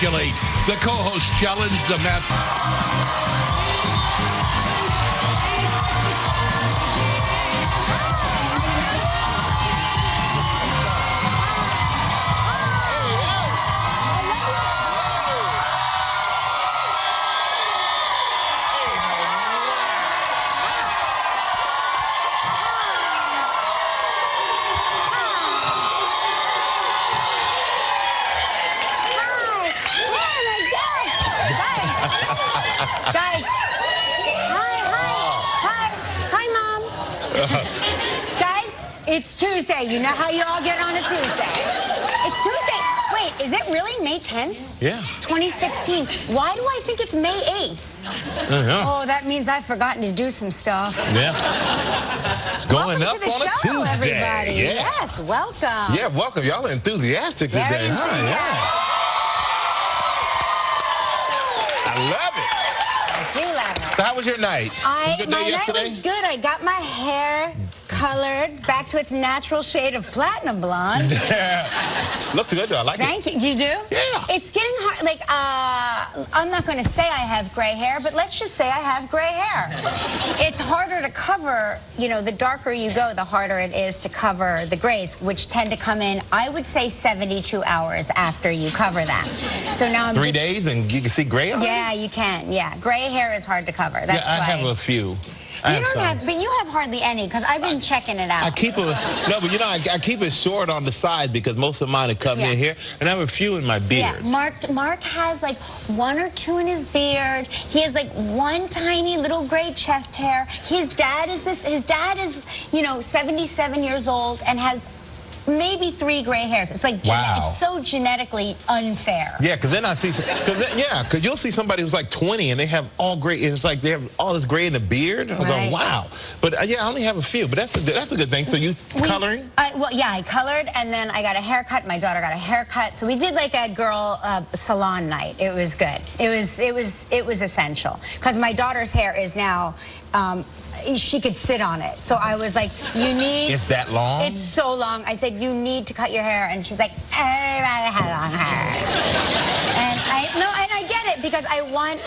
congratulate the co-host challenge, the math. Guys, hi, Mom. Guys, it's Tuesday. You know how you all get on a Tuesday. It's Tuesday. Wait, is it really May 10th? Yeah. 2016. Why do I think it's May 8th? Oh, that means I've forgotten to do some stuff. Yeah. It's going welcome up to the on show, a Tuesday. Everybody. Yeah. Yes, welcome. Yeah, welcome. Y'all are enthusiastic Very today, huh? enthusiastic. Yeah. I love it. I do love it. So how was your night? Good day yesterday? Night was good. I got my hair colored back to its natural shade of platinum blonde. Looks good though. I like it. Thank you. You do? Yeah. It's getting hard. Like, I'm not going to say I have gray hair, but let's just say I have gray hair. It's harder to cover, you know, the darker you go, the harder it is to cover the grays, which tend to come in, I would say, 72 hours after you cover them. So now I'm 3 days and you can see gray on it? Yeah, you can. Yeah. Gray hair is hard to cover. That's yeah, I why. have a few. You don't have, but you have hardly any, because I've been checking it out. I keep I keep it short on the side because most of mine are coming in here, and I have a few in my beard. Yeah, Mark has like 1 or 2 in his beard. He has like 1 tiny little gray chest hair. His dad is, you know, 77 years old and has maybe 3 gray hairs. It's like, it's so genetically unfair. Yeah, because then I see, because you'll see somebody who's like 20 and they have all gray, and it's like they have all this gray in the beard. I'm going, wow. But yeah, I only have a few, but that's a good thing. So you coloring? Well, yeah, I colored, and then I got a haircut. My daughter got a haircut. So we did like a girl salon night. It was good. It was essential, because my daughter's hair is now, she could sit on it. So I was like, you need... It's that long? It's so long. I said, you need to cut your hair. And she's like, everybody has long hair. And I get it, because I want...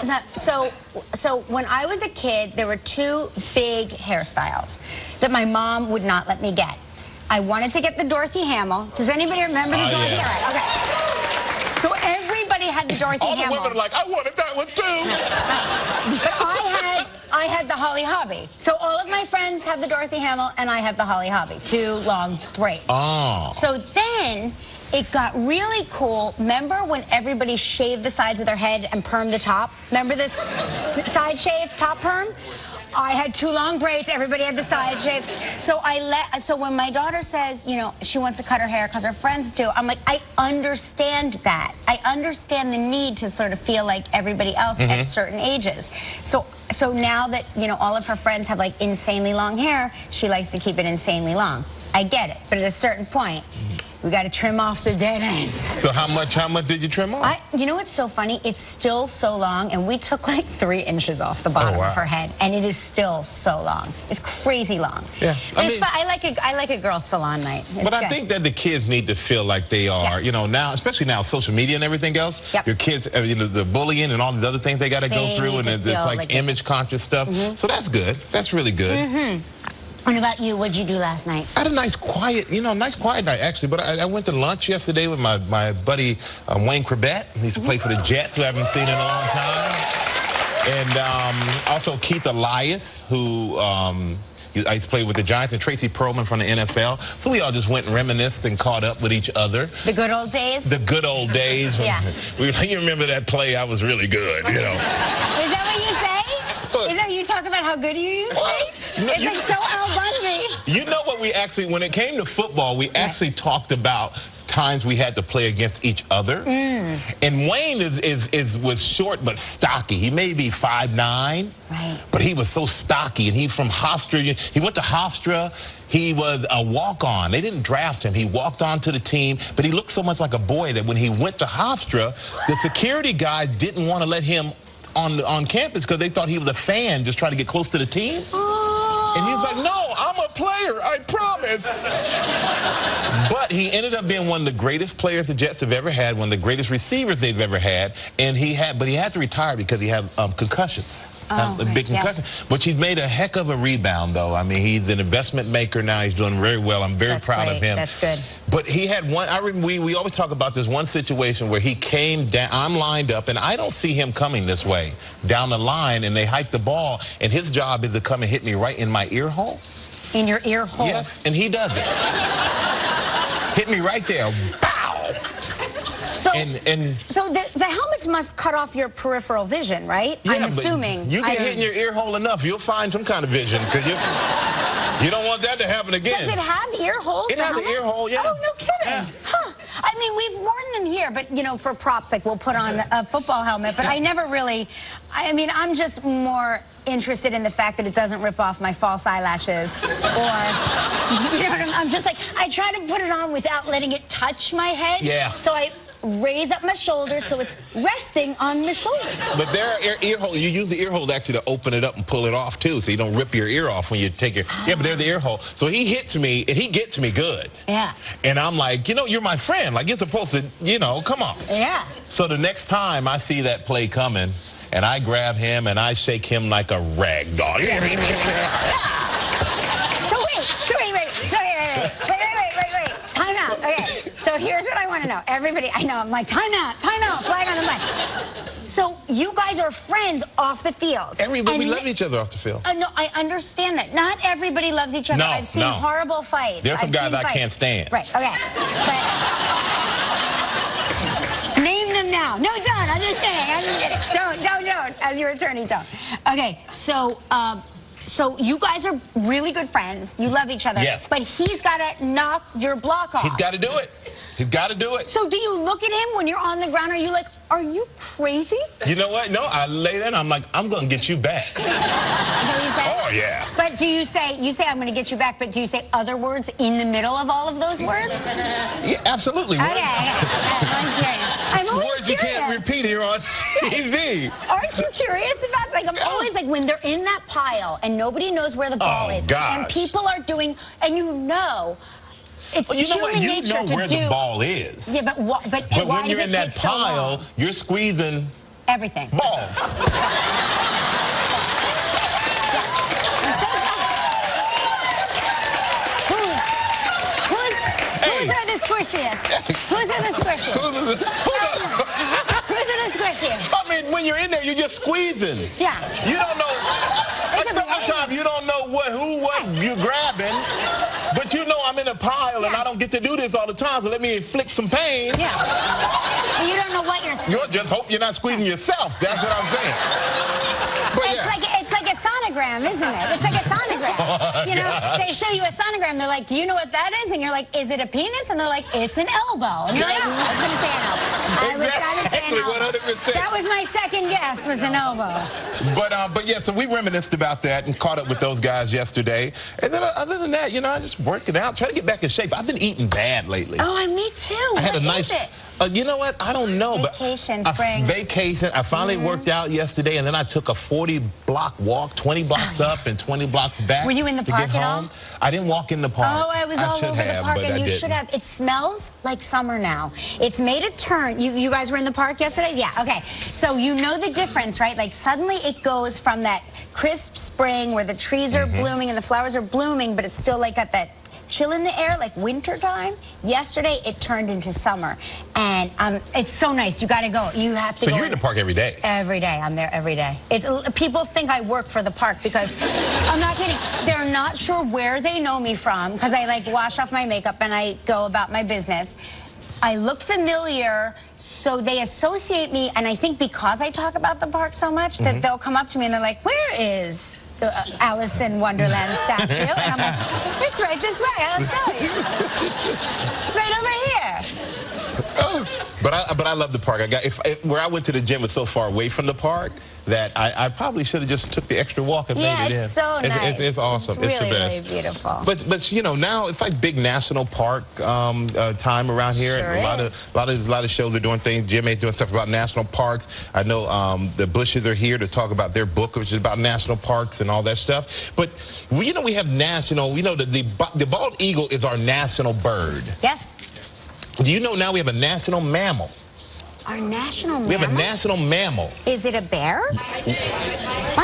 So when I was a kid, there were 2 big hairstyles that my mom would not let me get. I wanted to get the Dorothy Hamill. Does anybody remember the Dorothy? Yeah. All right, okay. So everybody had the Dorothy Hamill. All the women are like, I wanted that one too. But I had the Holly Hobby. So all of my friends have the Dorothy Hamill, and I have the Holly Hobby. 2 long braids. Oh. So then it got really cool. Remember when everybody shaved the sides of their head and permed the top? Remember this side shave, top perm? I had 2 long braids. Everybody had the side shave. So so when my daughter says, you know, she wants to cut her hair because her friends do, I'm like, I understand that. I understand the need to sort of feel like everybody else at certain ages. So now that, you know, all of her friends have like insanely long hair, she likes to keep it insanely long. I get it, but at a certain point, we got to trim off the dead ends. So how much did you trim off? You know what's so funny? It's still so long, and we took like 3 inches off the bottom of her head, and it is still so long. It's crazy long. Yeah, I like a girl salon night. It's I think that the kids need to feel like they are, you know, now, especially now, social media and everything else. Your kids, you know, the bullying and all these other things they got to go through, and it's like image conscious stuff. So that's good. That's really good. What about you? What'd you do last night? I had a nice quiet night actually, but I went to lunch yesterday with my buddy Wayne Corbett. He used to play for the Jets, who I haven't seen in a long time. And also Keith Elias, who I used to play with the Giants, and Tracy Perlman from the NFL. So we all just went and reminisced and caught up with each other. The good old days? The good old days. Yeah. You remember that play? I was really good, you know. Is that what you say? Is that you talk about how good you used to be? No, it's like so Al Bundy. You know what we actually, when it came to football, we actually talked about times we had to play against each other. And Wayne was short but stocky. He may be 5'9", but he was so stocky. And he from Hofstra. He went to Hofstra. He was a walk-on. They didn't draft him. He walked onto the team, but he looked so much like a boy that when he went to Hofstra, the security guy didn't want to let him on campus because they thought he was a fan just trying to get close to the team. And he's like, no, I'm a player, I promise. But he ended up being one of the greatest players the Jets have ever had, one of the greatest receivers they've ever had, and he had to retire because he had concussions. Big concussion. Yes. But he made a heck of a rebound, though. I mean, he's an investment maker now. He's doing very well. I'm very proud of him. That's good. But he had one, I remember, we always talk about this one situation where he came down, I'm lined up, and I don't see him coming this way, down the line, and they hike the ball, and his job is to come and hit me right in my ear hole. In your ear hole? Yes, and he does it. Hit me right there. Bow! So the helmets must cut off your peripheral vision, right? Yeah, I'm assuming. You get hit in your ear hole enough, you'll find some kind of vision, because you don't want that to happen again. Does it have ear holes? It has an ear hole, yeah. Oh, no kidding. Yeah. Huh. I mean, we've worn them here, but, you know, for props, like we'll put on a football helmet, but I never really, I mean, I'm just more interested in the fact that it doesn't rip off my false eyelashes, or, you know what I'm just like, I try to put it on without letting it touch my head. Yeah. So I raise up my shoulders so it's resting on my shoulders. But there are ear holes. You use the ear holes actually to open it up and pull it off too, so you don't rip your ear off when you take your. Yeah, but there's the ear hole. So he hits me and he gets me good. Yeah. And I'm like, you know, you're my friend. Like you're supposed to, you know, come on. Yeah. So the next time I see that play coming, and I grab him and I shake him like a rag doll. So wait. Time out. Okay. So here's what I want to know. Everybody, I know, I'm like, time out, flag on the mic. So you guys are friends off the field. Everybody, we love each other off the field. No, I understand that. Not everybody loves each other. No, I've seen horrible fights. There's some guys I can't stand. Right, okay. But name them now. No, don't. I'm just kidding. Don't. As your attorney, don't. Okay, so you guys are really good friends. You love each other. Yes. But he's got to knock your block off. He's got to do it. He's got to do it. So do you look at him when you're on the ground? Are you like, are you crazy? You know what? No, I lay there and I'm like, I'm going to get you back. Oh, yeah. But do you say I'm going to get you back, but do you say other words in the middle of all of those words? Yeah, absolutely. Okay. I'm always words curious. You can't repeat here on TV. Aren't you curious about, like, I'm always like, when they're in that pile and nobody knows where the ball is, gosh. and people are doing, and you know, it's well, you know what? human You nature know where the ball is. Yeah, but why when you're in that pile, you're squeezing everything. Balls. Whose are the squishiest? Whose are the squishiest? Whose are the squishiest? I mean, when you're in there, you're just squeezing. Yeah. You don't know. Like sometimes you don't know what you're grabbing, but you know I'm in a pile and I don't get to do this all the time, so let me inflict some pain. Yeah. But you don't know what you're squeezing. You just hope you're not squeezing yourself. That's what I'm saying. But it's like a sonogram, isn't it? It's like a sonogram. You know, they show you a sonogram. They're like, do you know what that is? And you're like, is it a penis? And they're like, it's an elbow. And you're like, oh, I was going to say an elbow. I was going to say an elbow. 100%. That was my second guess, was an elbow. But yeah, so we reminisced about that and caught up with those guys yesterday. And then other than that, you know, I just working out, trying to get back in shape. I've been eating bad lately. Oh, me too. I had a nice. You know what? I don't know. Vacation, but spring. Vacation. I finally worked out yesterday, and then I took a 40-block walk, 20 blocks up and 20 blocks back. Were you in the park at all? I didn't walk in the park. Oh, I was all over the park, and you should have. It smells like summer now. It's made a turn. You guys were in the park yesterday? Yeah, okay. So you know the difference, right? Like suddenly it goes from that crisp spring where the trees are blooming and the flowers are blooming, but it's still like got that chill in the air, like winter time. Yesterday, it turned into summer, and it's so nice. You got to go. You have to go. So you're in the park every day? Every day. I'm there every day. People think I work for the park because, I'm not kidding, they're not sure where they know me from because I, like, wash off my makeup and I go about my business. I look familiar, so they associate me, and I think because I talk about the park so much that they'll come up to me and they're like, where is the Alice in Wonderland statue? And I'm like, it's right this way, I'll show you. It's right over here. But I love the park. Where I went to the gym was so far away from the park that I probably should have just took the extra walk and made it in. Yeah, it's so nice. It's awesome. It's really, the best. really beautiful. But you know, now it's like big national park time around here. Sure a lot of shows are doing things. Jim is doing stuff about national parks. I know the Bushes are here to talk about their book, which is about national parks and all that stuff. But we have national. We know that the bald eagle is our national bird. Yes. Do you know now we have a national mammal? Our national mammal? We have a national mammal. Is it a bear? Bison.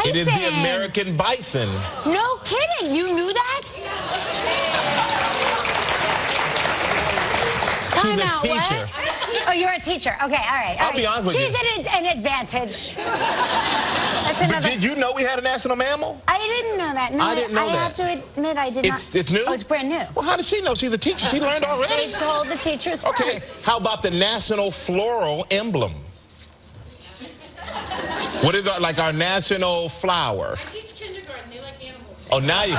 It is the American bison. No kidding. You knew that? She's a teacher. What? Oh, you're a teacher. Okay, all right. I'll be honest with you. She's at an advantage. That's another. But did you know we had a national mammal? I didn't know that. No, I didn't know that. I have to admit, I did not. It's new? Oh, it's brand new. Well, how does she know? She's a teacher. She learned already. They told the teachers Okay. first. How about the national floral emblem? What is our national flower? I teach kindergarten. They like animals. Oh, now you...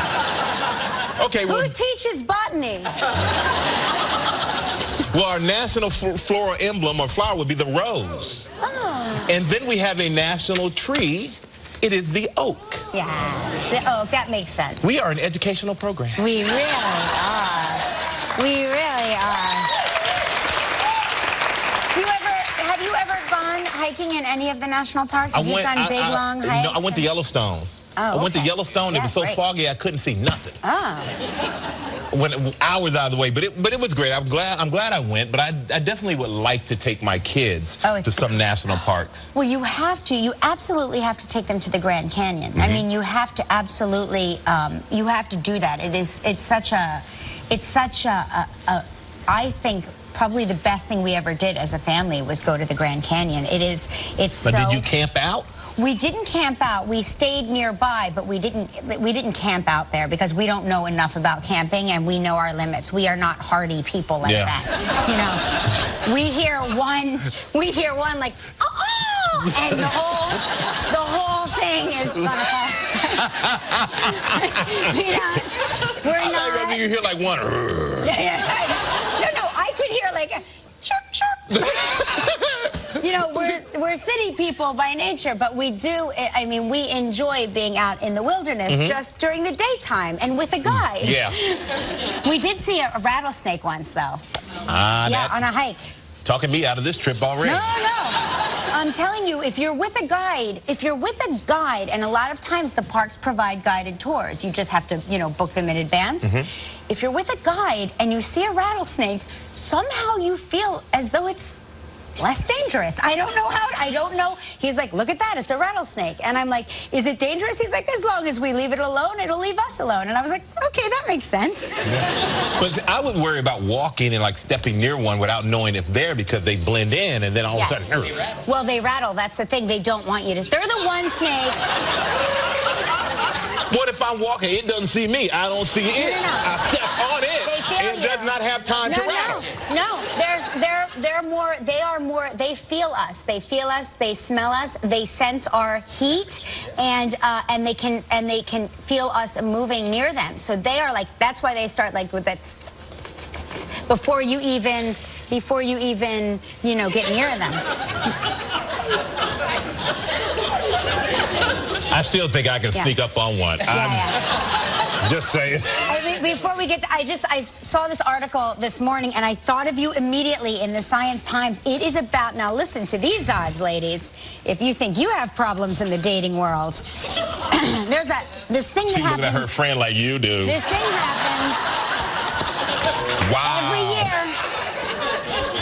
Okay, well... Who teaches botany? Well, our national floral emblem or flower would be the rose. Oh. And then we have a national tree. It is the oak. Yes, the oak. That makes sense. We are an educational program. We really are. We really are. Have you ever gone hiking in any of the national parks? Have you done big, long hikes? No, I went to Yellowstone. Oh, I went to Yellowstone. Yeah, it was so great. foggy I couldn't see nothing. Oh. Went hours out of the way, but it was great. I'm glad I went, but I definitely would like to take my kids to some national parks. Well, you have to. You absolutely have to take them to the Grand Canyon. Mm-hmm. I mean, you have to absolutely. You have to do that. It's such a. I think probably the best thing we ever did as a family was go to the Grand Canyon. But did you camp out? We didn't camp out. We stayed nearby, but we didn't camp out there because we don't know enough about camping and we know our limits. We are not hardy people like that. You know, we hear one like, oh, and the whole thing is gonna fall. We're not. I think you hear like one. No, I could hear like a chirp, chirp. You know, we're city people by nature, but we do, I mean, we enjoy being out in the wilderness just during the daytime and with a guide. Yeah. We did see a rattlesnake once, though. Yeah, on a hike. Talking me out of this trip already. No. I'm telling you, if you're with a guide, and a lot of times the parks provide guided tours, you just have to, book them in advance. If you're with a guide and you see a rattlesnake, somehow you feel as though it's less dangerous. I don't know. He's like, look at that, it's a rattlesnake. And I'm like, is it dangerous? He's like, as long as we leave it alone, it'll leave us alone. And I was like, okay, that makes sense. Yeah. But I would worry about walking and like stepping near one without knowing if they're because they blend in and then all of a sudden. Well, they rattle. That's the thing. They don't want you to. They're the one snake. What if I'm walking, it doesn't see me, I don't see it. No. I step on it, it does not have time to rattle. No, they feel us. They feel us, they smell us, they sense our heat, and they can feel us moving near them. So they are like, that's why they start like with that before you even, get near them. I still think I can sneak up on one. Just saying. Before we get to, I saw this article this morning and I thought of you immediately in the Science Times. It is about, now listen to these odds, ladies. If you think you have problems in the dating world, there's this thing that happens. She's looking at her friend like you do. This thing happens. Wow.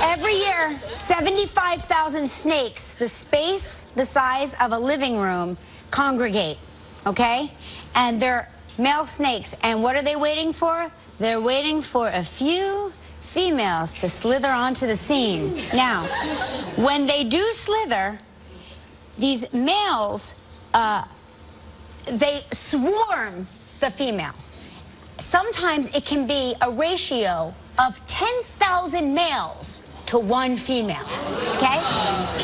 Every year, 75,000 snakes, the size of a living room, congregate, okay? And they're male snakes. And what are they waiting for? They're waiting for a few females to slither onto the scene. Now, when they do slither, these males, they swarm the female. Sometimes it can be a ratio of 10,000 males to one female, okay?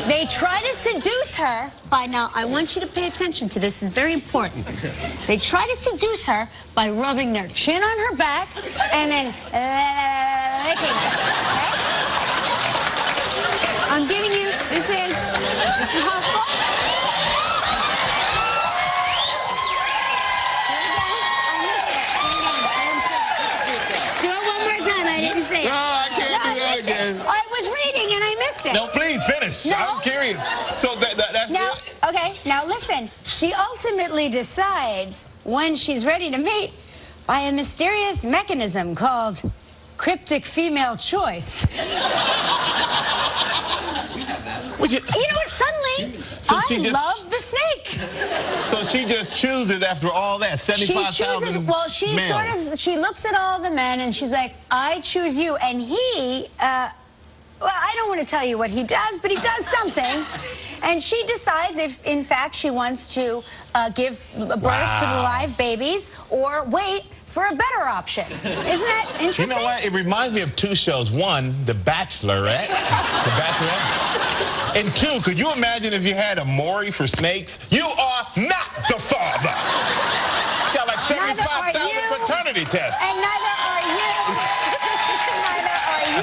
They try to seduce her by, now I want you to pay attention to this, it's very important. They try to seduce her by rubbing their chin on her back and then licking her, okay? I'm giving you, this is helpful. Do it one more time. I didn't say it. No, I can't do that again. I was reading and I missed it. No, please finish. No. I'm curious. So that's Now, it? okay, now listen. She ultimately decides when she's ready to mate by a mysterious mechanism called cryptic female choice. You know what? Suddenly, I love the snake. So she just chooses after all that, 75,000 well, she looks at all the men and she's like, I choose you. And he, well, I don't want to tell you what he does, but he does something. And she decides if, in fact, she wants to give birth to the live babies or wait for a better option. Isn't that interesting? You know what? It reminds me of two shows. One, The Bachelorette. The Bachelorette. And two, could you imagine if you had a Maury for snakes? You are not the father. You got like 75,000 paternity tests. And neither are you. Neither are you.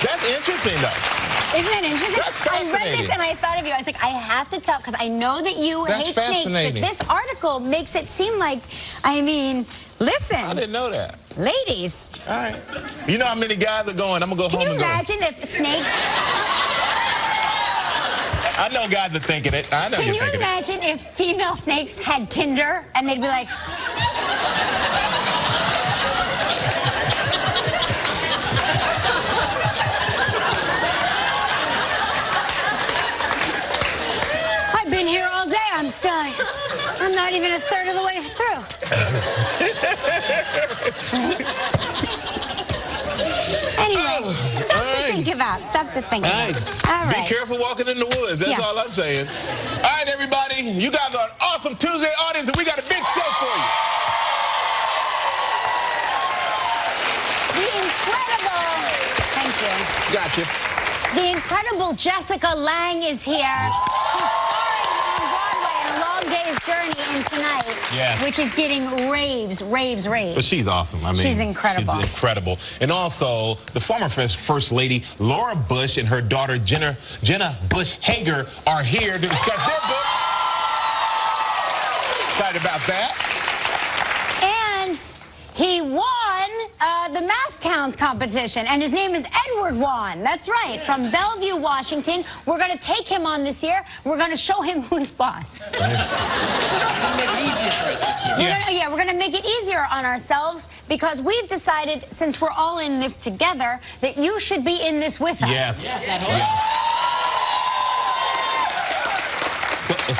That's interesting, though. Isn't that interesting? That's fascinating. I read this and I thought of you. I was like, I have to tell, because I know that you hate snakes, but this article makes it seem like, I mean, listen. I didn't know that. Ladies. All right. You know how many guys are going? I'm going to go home and go. Can you imagine if snakes... I know guys are thinking it. I know Can you're thinking it. Can you imagine if female snakes had Tinder and they'd be like... I've been here all day. I'm not even a third of the way through. Anyway, stuff to think about. Stuff to think about. All right. Be careful walking in the woods. That's all I'm saying. All right, everybody. You guys are an awesome Tuesday audience, and we got a big show for you. The incredible... Thank you. Gotcha. The incredible Jessica Lange is here. She's starring on Broadway in A Long Day's Journey in Tonight, which is getting raves. But she's awesome. I mean, she's incredible. She's incredible. And also, the former First Lady, Laura Bush, and her daughter, Jenna Bush Hager, are here to discuss their book. Excited about that. And he won the math counts competition, and his name is Edward Wan. That's right, from Bellevue, Washington. We're going to take him on this year. We're going to show him who's boss. We're going to make it easier on ourselves because we've decided, since we're all in this together, that you should be in this with us. Yes.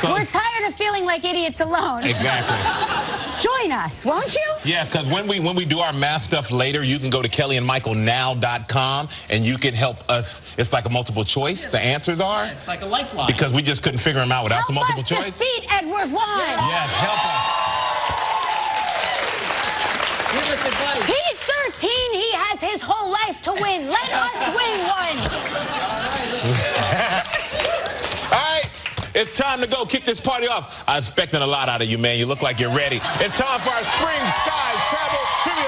So we're tired of feeling like idiots alone. Exactly. Join us, won't you? Yeah, because when we do our math stuff later, you can go to kellyandmichaelnow.com and you can help us. It's like a multiple choice. The answers are. Yeah, it's like a lifeline. Because we just couldn't figure them out without the multiple choice. Help us defeat Edward Wan. Yes, help us. Give us advice. He's 13. He has his whole life to win. Let us win once. All right. It's time to go kick this party off. I'm expecting a lot out of you, man. You look like you're ready. It's time for our Spring Skies Travel Trivia.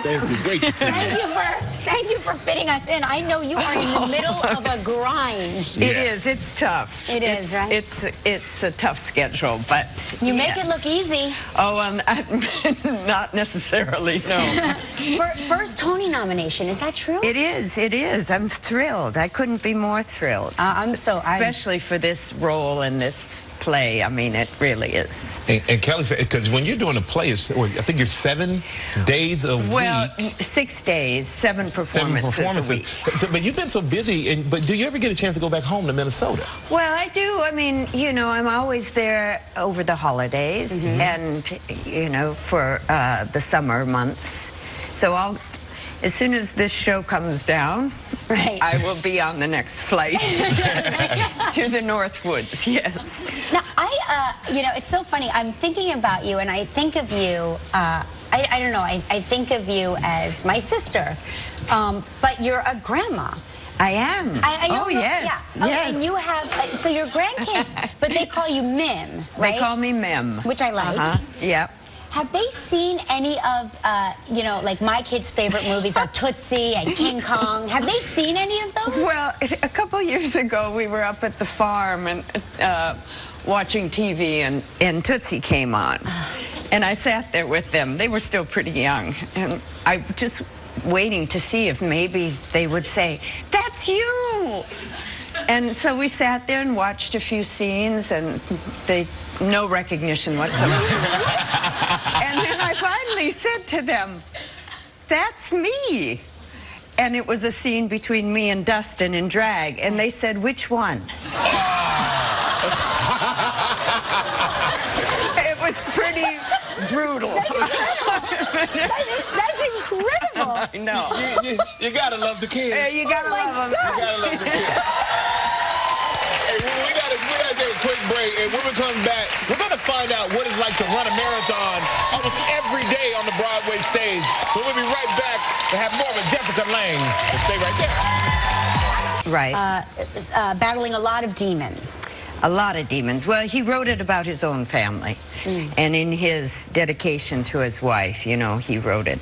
Thank you. Great to see you. Thank you for fitting us in. I know you are in the middle of a grind. Yes. It is. It's tough. It's right? It's a tough schedule, but... You make it look easy. Oh, not necessarily, no. First Tony nomination, is that true? It is. It is. I'm thrilled. I couldn't be more thrilled. Especially for this role in this play. I mean, it really is. And Kelly said, because when you're doing a play, I think you're 7 days a week. Well, 6 days, 7 performances a week. So, but you've been so busy, but do you ever get a chance to go back home to Minnesota? Well, I do. I mean, you know, I'm always there over the holidays and, you know, for the summer months. So as soon as this show comes down, I will be on the next flight to the Northwoods, yes. Now, you know, it's so funny. I'm thinking about you, and I think of you I don't know. I think of you as my sister, but you're a grandma. I am. I oh, yes. Yeah. Yes. And you have, so your grandkids, but they call you Mim, right? They call me Mim. Which I like. Yep. Have they seen any of, you know, like my kids' favorite movies are Tootsie and King Kong? Have they seen any of those? Well, a couple years ago, we were up at the farm and watching TV, and Tootsie came on. And I sat there with them. They were still pretty young. And I just waiting to see if maybe they would say, "That's you!" And so we sat there and watched a few scenes, and no recognition whatsoever. And then I finally said to them, "That's me." And it was a scene between me and Dustin in drag, and they said, "Which one?" It was pretty brutal. That's incredible. I know. You gotta love the kids. Yeah, you gotta love them. You gotta love the kids. Hey, we gotta take a quick break, and when we come back, we're gonna find out what it's like to run a marathon almost every day on the Broadway stage. So we'll be right back to have more with Jessica Lange. So stay right there. Right. Battling a lot of demons. A lot of demons. Well, he wrote it about his own family. And in his dedication to his wife, you know, he wrote it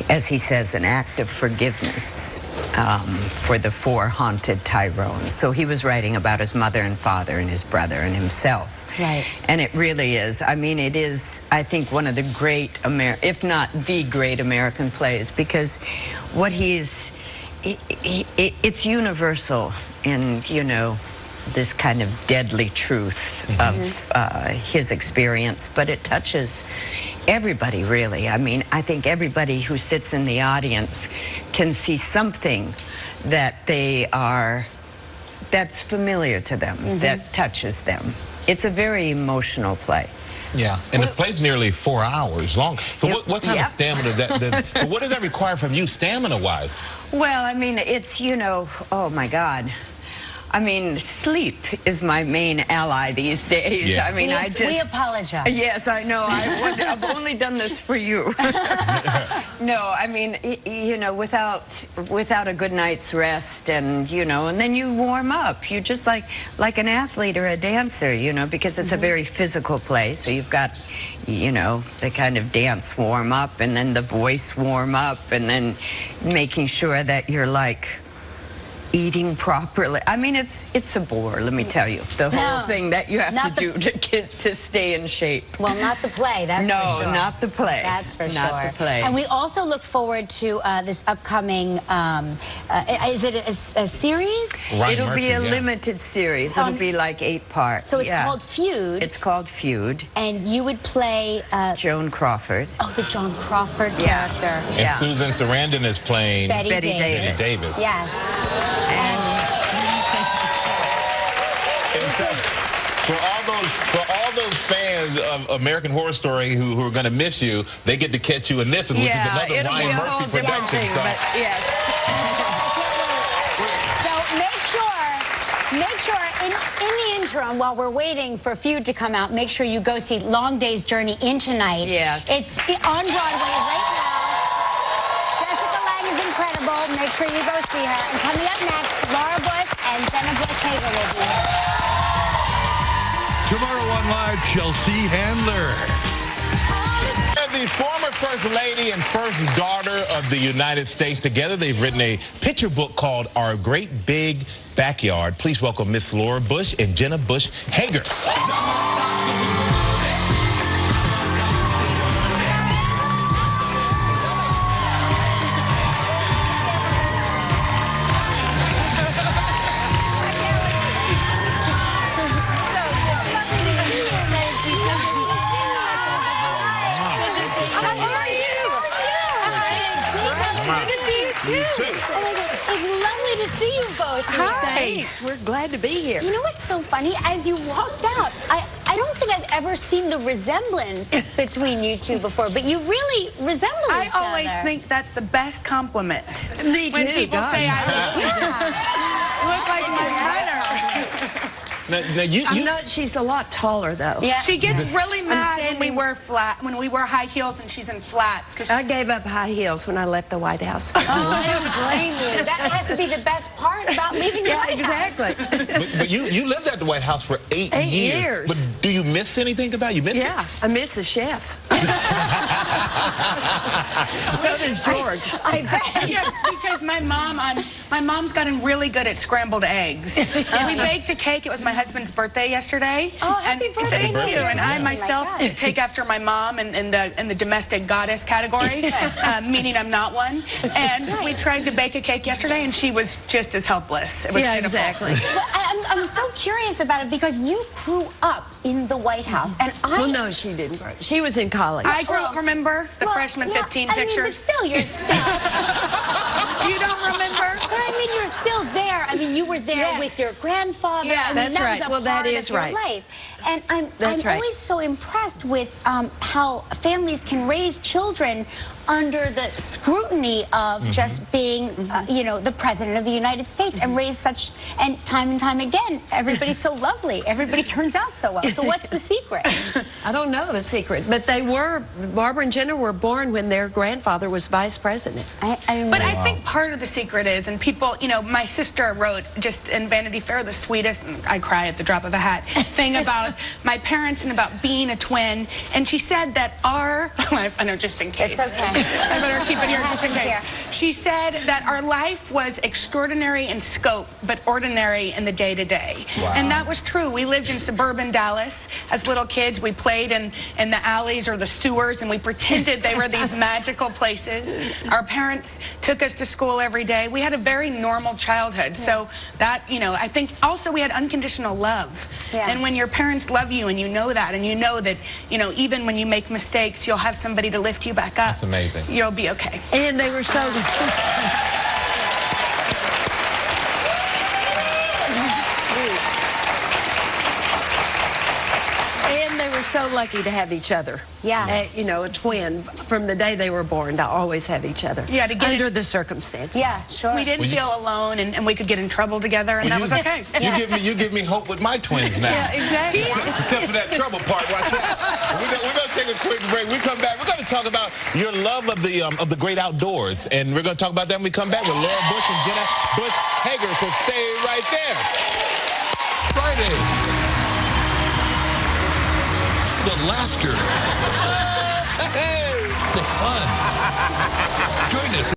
as he says, an act of forgiveness for the 4 haunted Tyrones. So he was writing about his mother and father and his brother and himself. Right. And it really is. I mean, it is, I think, one of the great, if not the great American plays, because what he's, it's universal in, you know, this kind of deadly truth of his experience, but it touches everybody, really. I mean, I think everybody who sits in the audience can see something that that's familiar to them, that touches them. It's a very emotional play. Yeah, and the play's nearly 4 hours long. So what kind of stamina what does that require from you, stamina-wise? Well, I mean, it's, you know, oh my God. I mean, sleep is my main ally these days. Yeah. I mean, we apologize. Yes, I know. I've only done this for you. No, I mean, you know, without a good night's rest, and you know, and then you warm up. You just like an athlete or a dancer, you know, because it's a very physical play. So you've got, you know, the kind of dance warm up, and then the voice warm up, and then making sure that you're like eating properly. I mean, it's a bore, let me tell you. The whole thing that you have to do to stay in shape. Well, not the play, that's for sure. No, not the play. That's for sure. Not the play. And we also look forward to this upcoming, is it a series? It'll be a limited series. It'll be like 8 parts. So it's called Feud. It's called Feud. And you would play... Joan Crawford. Oh, the Joan Crawford character. And Susan Sarandon is playing... Betty Davis. Yes. And so, for all those fans of American Horror Story who are going to miss you, they get to catch you in this, which is another Ryan Murphy production. So. Yes. So make sure in the interim, while we're waiting for Feud to come out, make sure you go see Long Day's Journey into Night. Yes. It's on Broadway right now. Incredible. Make sure you go see her. And coming up next, Laura Bush and Jenna Hager will be here. Tomorrow on Live, Chelsea Handler. The former First Lady and First Daughter of the United States, together they've written a picture book called Our Great Big Backyard. Please welcome Miss Laura Bush and Jenna Bush Hager. It's lovely to see you both. Hi. Thanks. We're glad to be here. You know what's so funny? As you walked out, I don't think I've ever seen the resemblance between you two before, but you really resemble each other. I always think that's the best compliment. Me too. When people say I look like my brother. She's a lot taller, though. Yeah. She gets really mad when we wear high heels and she's in flats. I gave up high heels when I left the White House. Oh, I don't blame you. That has to be the best part about leaving the White House. Exactly. But you lived at the White House for 8 years. But do you miss anything about it? You miss it? Yeah, I miss the chef. So does George. I bet. Yeah, because my mom's gotten really good at scrambled eggs. We baked a cake. It was my husband's birthday yesterday. Oh, happy birthday! Thank you. And I myself take after my mom in the domestic goddess category, meaning I'm not one. And we tried to bake a cake yesterday, and she was just as helpless. It was pitiful. Exactly. Well, I'm so curious about it because you grew up in the White House, and Well, no, she didn't. She was in college. I grew up, remember? The freshman 15 pictures? I mean, but still, you're still... You don't remember? But I mean, you're still there. I mean, you were there with your grandfather. Yeah, I mean, that's that right. was a Well, that part is of your right. life. And I'm right. always so impressed with how families can raise children under the scrutiny of just being, you know, the president of the United States and raise such, and time again, everybody's so lovely. Everybody turns out so well. So what's the secret? I don't know the secret, but Barbara and Jenna were born when their grandfather was vice president. But I think part of the secret is, and people, you know, my sister wrote just in Vanity Fair the sweetest, and I cry at the drop of a hat, thing about my parents and about being a twin. And she said that our life, I know, just in case. It's okay. I better keep it here just in case. She said that our life was extraordinary in scope, but ordinary in the day-to-day. Wow. And that was true. We lived in suburban Dallas. As little kids, we played in the alleys or the sewers, and we pretended they were these magical places. Our parents took us to school every day. We had a very normal childhood. So that, you know, I think also we had unconditional love. And when your parents love you and you know that, and you know that, you know, even when you make mistakes, you'll have somebody to lift you back up. That's amazing. You'll be okay. And they were so... so lucky to have each other. Yeah. You know, a twin from the day they were born to always have each other. Yeah, to get under the circumstances. Yeah, sure. We didn't feel alone, and we could get in trouble together, and that was okay. You give me hope with my twins now. Yeah, exactly. Except for that trouble part. Watch out. We're gonna take a quick break. We come back. We're gonna talk about your love of the great outdoors, and we're gonna talk about that when we come back with Laura Bush and Jenna Bush Hager. So stay right there. Friday. The laughter. The fun. Join us.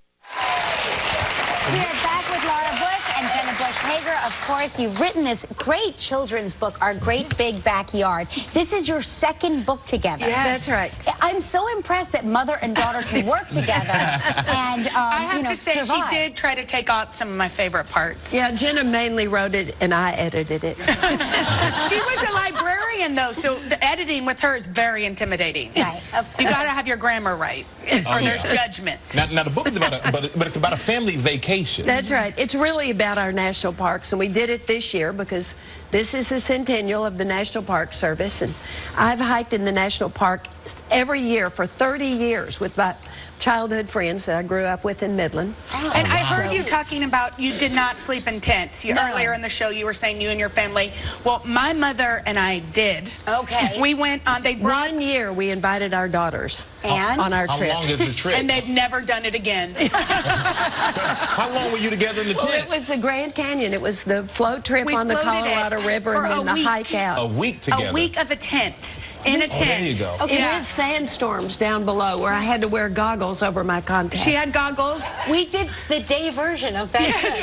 We're back with Laura Bush and Jenna Bush Hager. Of course, you've written this great children's book, Our Great Big Backyard. This is your second book together. Yes. That's right. I'm so impressed that mother and daughter can work together and I have to say, survive. she did try to take out some of my favorite parts. Yeah, Jenna mainly wrote it, and I edited it. She was a librarian, though, so the editing with her is very intimidating. Right, of course. You got to have your grammar right, or there's judgment. Now the book is about but it's about a family vacation. That's right. It's really about our national parks, and we did it this year because this is the centennial of the National Park Service, and I've hiked in the national park every year for 30 years with my childhood friends that I grew up with in Midland. And I heard you talking about you did not sleep in tents. Earlier in the show, you were saying you and your family. Well, my mother and I did. Okay. We went on. They brought 1 year we invited our daughters and on our trip. How long is the trip? And they've never done it again. How long were you together in the tent? Well, it was the Grand Canyon. It was the float trip on the Colorado River and then the hike out. A week together. A week of a tent. In a tent. Oh, there you go. Okay. It was sandstorms down below where I had to wear goggles over my contacts. She had goggles. We did the day version of that. Yes.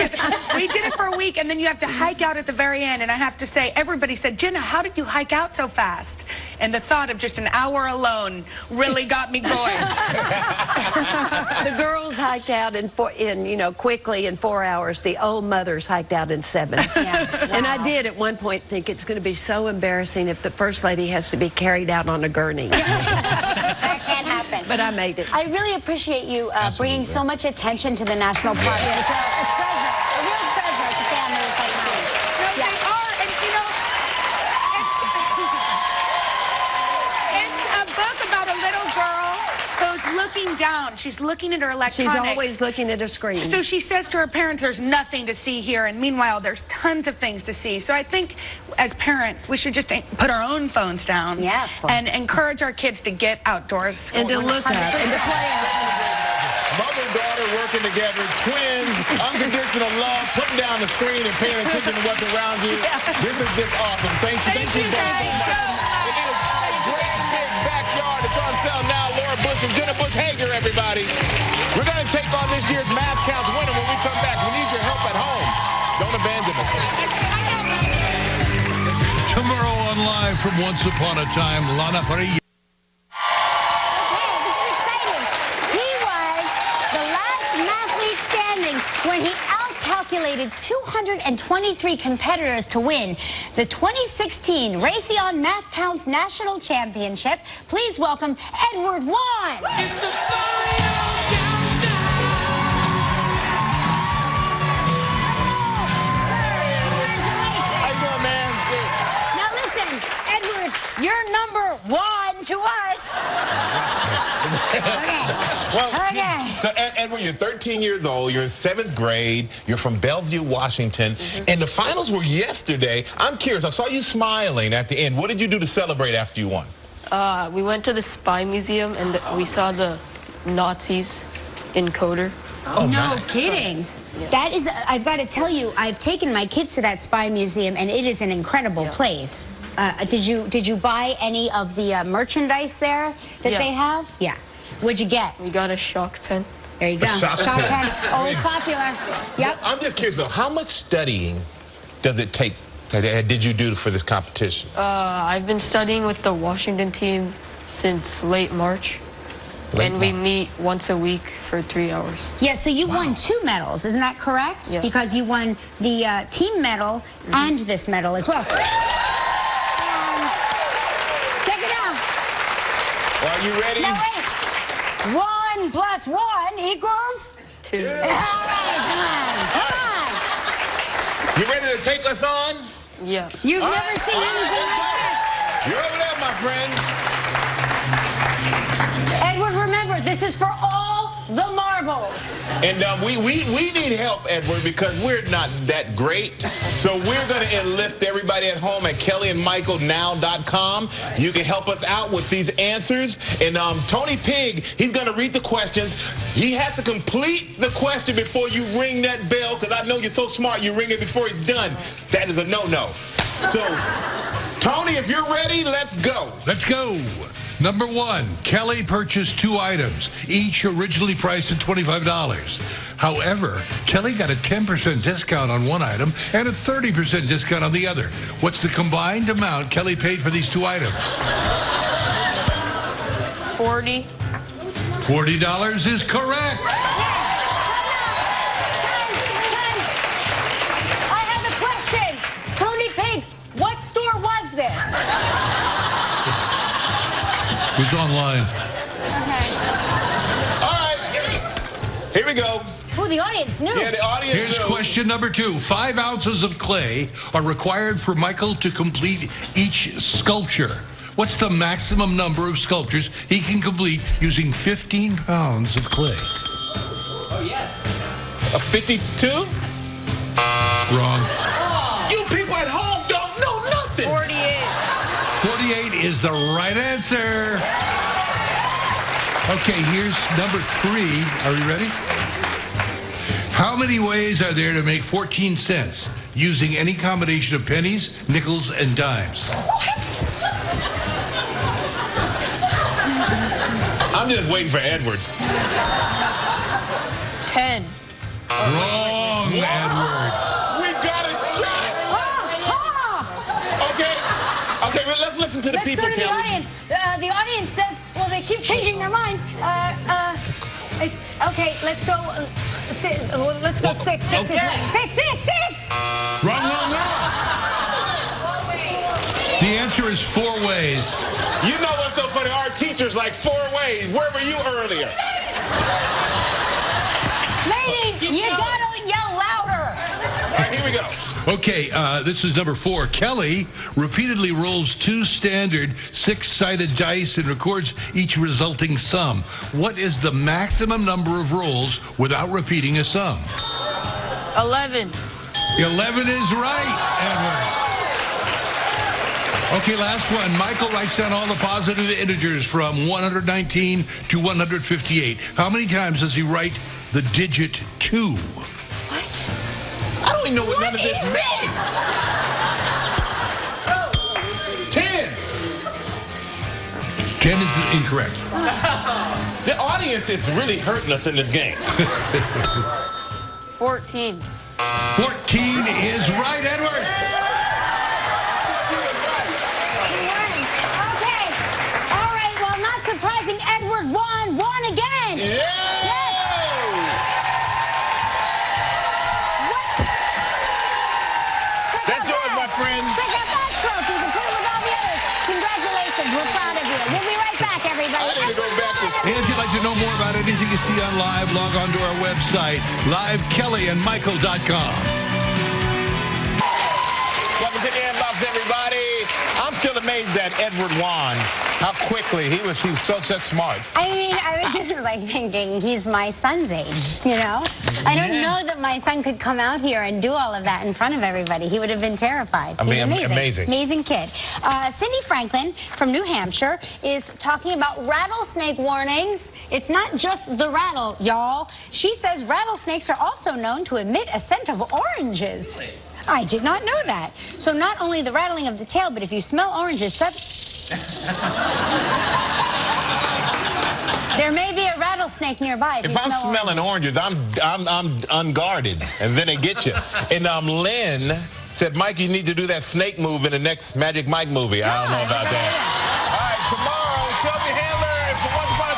We did it for a week, and then you have to hike out at the very end. And I have to say, everybody said, Jenna, how did you hike out so fast? And the thought of just an hour alone really got me going. The girls hiked out in quickly in 4 hours. The old mothers hiked out in 7. Yeah. Wow. And I did at one point think it's going to be so embarrassing if the First Lady has to be carried out on a gurney. That can't happen. But I made it. I really appreciate you bringing so much attention to the national parks, which are a treasure, a real treasure to families like mine. No, they are, and you know, it's a book about a little girl who's looking looking down. She's looking at her electronics. She's always looking at a screen. So she says to her parents, there's nothing to see here, and meanwhile, there's tons of things to see. So I think, as parents, we should just put our own phones down. Yeah, of course. And encourage our kids to get outdoors. And to look at and to play outside. Mother and daughter working together, twins, unconditional love, putting down the screen and paying attention to what's around you. This is just awesome. Thank you. Thank you both so much. It is a great big backyard. It's on sale now. Laura Bush and Jenna Bush Hager, everybody. We're going to take on this year's Math Counts winner when we come back. We need your help at home. Don't abandon us. Tomorrow on Live from Once Upon a Time, Lana Parilla. When he out-calculated 223 competitors to win the 2016 Raytheon Math Counts National Championship, please welcome Edward Wan. It's the final countdown. Congratulations. How you doing, man? Now listen, Edward, you're number one to us. Okay. So, Edward, you're 13 years old. You're in 7th grade. You're from Bellevue, Washington. And the finals were yesterday. I'm curious. I saw you smiling at the end. What did you do to celebrate after you won? We went to the Spy Museum, and we saw the Nazis encoder. Oh, no kidding. Yeah. That is, I've got to tell you, I've taken my kids to that Spy Museum, and it is an incredible place. Did you buy any of the merchandise there that they have? Yeah. What'd you get? We got a shock pen. There you go. Shock pen. Always popular. Yep. I'm just curious, though, how much studying does it take, did you do for this competition? I've been studying with the Washington team since late March. We meet once a week for 3 hours. Yeah, so you won 2 medals, isn't that correct? Yeah. Because you won the team medal and this medal as well. Check it out. Are you ready? Now wait. 1 plus 1 equals 2. All right, come on. You ready to take us on? Yeah. You've All never right, seen all anything right, like this. You're over there, my friend. Edward, remember, this is for all the marbles. And we need help, Edward, because we're not that great. So we're going to enlist everybody at home at kellyandmichaelnow.com. You can help us out with these answers. And Tony Pigg, he's going to read the questions. He has to complete the question before you ring that bell, because I know you're so smart, you ring it before he's done. That is a no-no. So, Tony, if you're ready, let's go. Let's go. Number 1, Kelly purchased 2 items, each originally priced at $25. However, Kelly got a 10% discount on one item and a 30% discount on the other. What's the combined amount Kelly paid for these 2 items? 40. $40 is correct. I have a question. Tony Pigg, what store was this? Who's online? Okay. All right. Here we go. Oh, the audience knew. Yeah, the audience Here's knew. question number 2. 5 ounces of clay are required for Michael to complete each sculpture. What's the maximum number of sculptures he can complete using 15 pounds of clay? Oh, yes. A 52? Wrong. You people at home don't know nothing. 48. 48 is the right answer. Okay, here's number 3. Are you ready? How many ways are there to make 14 cents using any combination of pennies, nickels, and dimes? I'm just waiting for Edward. 10. Wrong, Edward. We got a shot. Okay, but let's listen to the Let's people, go to the Kelly. audience. The audience says, well, they keep changing their minds. It's okay. Let's go. Let's go 6. 6 is winning. 6. Wrong. The answer is 4 ways. You know what's so funny? Our teacher's like 4 ways. Where were you earlier? Lady, you gotta yell louder. All right, here we go. Okay, this is number 4. Kelly repeatedly rolls 2 standard 6-sided dice and records each resulting sum. What is the maximum number of rolls without repeating a sum? 11. 11 is right, Edward. Okay, last one. Michael writes down all the positive integers from 119 to 158. How many times does he write the digit 2? I don't even know what none of this means. 10. 10 is incorrect. The audience is really hurting us in this game. 14. 14 is right, Edward. Okay. All right. Well, not surprising, Edward won again. Yeah. Yes. What? Check That's out yours, my friend. Check out that trophy. You can put it with all the others. Congratulations. We're proud of you. We'll be right back, everybody. I need to go back to And if you'd like to know more about anything you see on Live, log on to our website, livekellyandmichael.com. Welcome to the inbox, everybody. I'm still amazed that Edward won. How quickly he was so smart. I mean, I was just like thinking he's my son's age, you know? I don't know that my son could come out here and do all of that in front of everybody. He would have been terrified. I mean, He's amazing. amazing. Amazing kid. Cindy Franklin from New Hampshire is talking about rattlesnake warnings. It's not just the rattle, y'all. She says rattlesnakes are also known to emit a scent of oranges. I did not know that. So not only the rattling of the tail, but if you smell oranges, there may be a rattlesnake nearby. If I'm smelling oranges, I'm unguarded, and then they get you. And Lynn said, Mike, you need to do that snake move in the next Magic Mike movie. I don't know about that. All right, tomorrow, tell your handler, if once upon